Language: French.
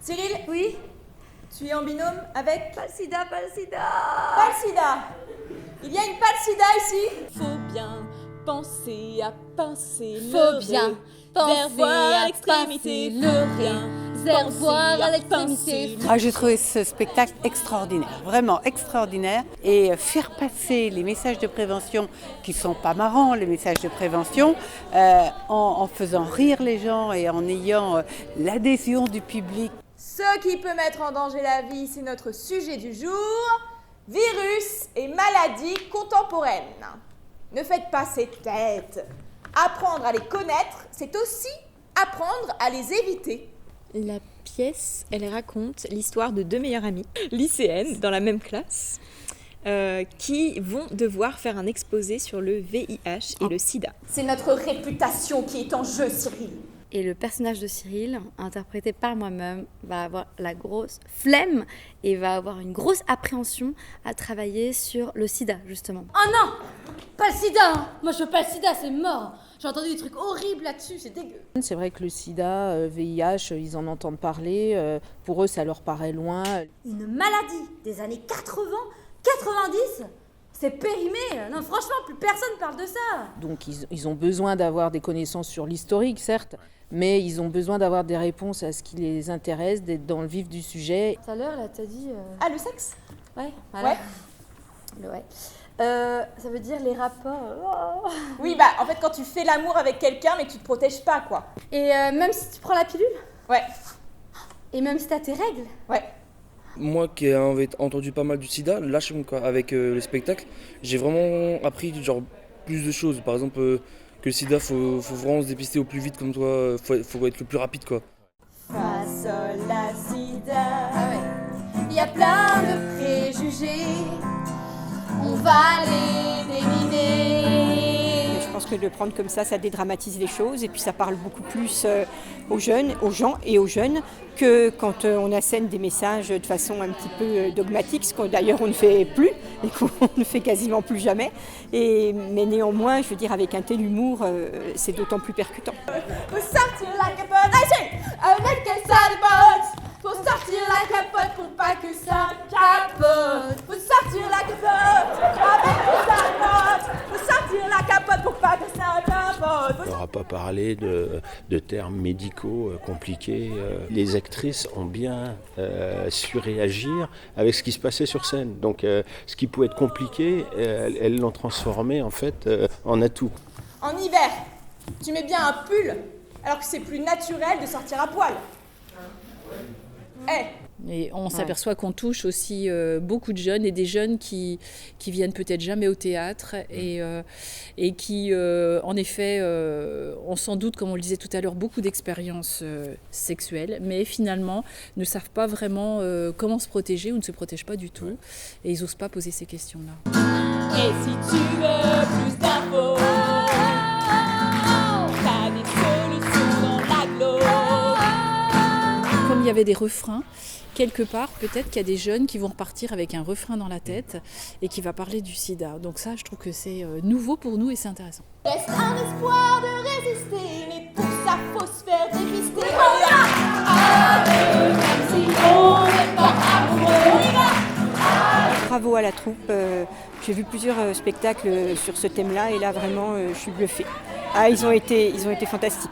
Cyril, Oui. tu es en binôme avec Pas le sida, pas le sida. pas le sida. Il y a une pas le sida ici. Faut bien penser à pincer Faut le bien ré, penser vers voir à l'extrémité, pincer le faut bien vers penser voir à à l'extrémité. pincer. Ah, j'ai trouvé ce spectacle extraordinaire, vraiment extraordinaire. Et faire passer les messages de prévention qui sont pas marrants, les messages de prévention, en faisant rire les gens et en ayant l'adhésion du public. Ce qui peut mettre en danger la vie, c'est notre sujet du jour, virus et maladies contemporaines. Ne faites pas ces têtes. Apprendre à les connaître, c'est aussi apprendre à les éviter. La pièce, elle raconte l'histoire de deux meilleures amies, lycéennes, dans la même classe, qui vont devoir faire un exposé sur le VIH et le sida. C'est notre réputation qui est en jeu, Cyril. Et le personnage de Cyril, interprété par moi-même, va avoir la grosse flemme et va avoir une grosse appréhension à travailler sur le sida, justement. Oh non, pas le sida. Moi je veux pas le sida, c'est mort. J'ai entendu des trucs horribles là-dessus, c'est dégueu. C'est vrai que le sida, VIH, ils en entendent parler. Pour eux, ça leur paraît loin. Une maladie des années 80, 90, c'est périmé. Non, franchement, plus personne parle de ça. Donc ils ont besoin d'avoir des connaissances sur l'historique, certes, mais ils ont besoin d'avoir des réponses à ce qui les intéresse, d'être dans le vif du sujet. Tout à l'heure, là, t'as dit... Ah, le sexe? Ouais, voilà. Ouais. Ouais. Ça veut dire les rapports. Oui, bah en fait quand tu fais l'amour avec quelqu'un mais que tu te protèges pas quoi. Et même si tu prends la pilule, Ouais, et même si t'as tes règles. ouais. Moi qui ai entendu pas mal du sida, là avec le spectacle, j'ai vraiment appris genre plus de choses. Par exemple que le sida, faut vraiment se dépister au plus vite comme toi, faut être le plus rapide quoi. Fa, sol, la, sida. Ah ouais. Il y a plein de préjugés, on va les déminer. Je pense que de le prendre comme ça dédramatise les choses et puis ça parle beaucoup plus aux jeunes, aux gens et aux jeunes que quand on assène des messages de façon un petit peu dogmatique, ce qu'on d'ailleurs on ne fait plus et qu'on ne fait quasiment plus jamais. Mais néanmoins, je veux dire, avec un tel humour, c'est d'autant plus percutant. Faut sortir la capote, avec qu'elle ça dépote. Faut sortir la capote pour pas que ça capote. Faut sortir la capote, avec que ça dépote. Faut sortir la capote pour pas que ça capote. On n'aura pas parlé de termes médicaux compliqués. Les actrices ont bien su réagir avec ce qui se passait sur scène. Donc ce qui pouvait être compliqué, elles l'ont transformé en fait en atout. En hiver, tu mets bien un pull alors que c'est plus naturel de sortir à poil. Et on s'aperçoit qu'on touche aussi beaucoup de jeunes et des jeunes qui viennent peut-être jamais au théâtre et qui, en effet, ont sans doute, comme on le disait tout à l'heure, beaucoup d'expériences sexuelles, mais finalement ne savent pas vraiment comment se protéger ou ne se protègent pas du tout. Et ils n'osent pas poser ces questions-là. Et si tu veux plus d'infos, t'as des solutions dans l'agglo. Comme il y avait des refrains, quelque part, peut-être qu'il y a des jeunes qui vont repartir avec un refrain dans la tête et qui va parler du sida. Donc ça, je trouve que c'est nouveau pour nous et c'est intéressant. Reste un espoir de résister, mais pour ça faut se faire dépister. Bravo à la troupe. J'ai vu plusieurs spectacles sur ce thème-là et là vraiment je suis bluffée. Ah, ils ont été fantastiques.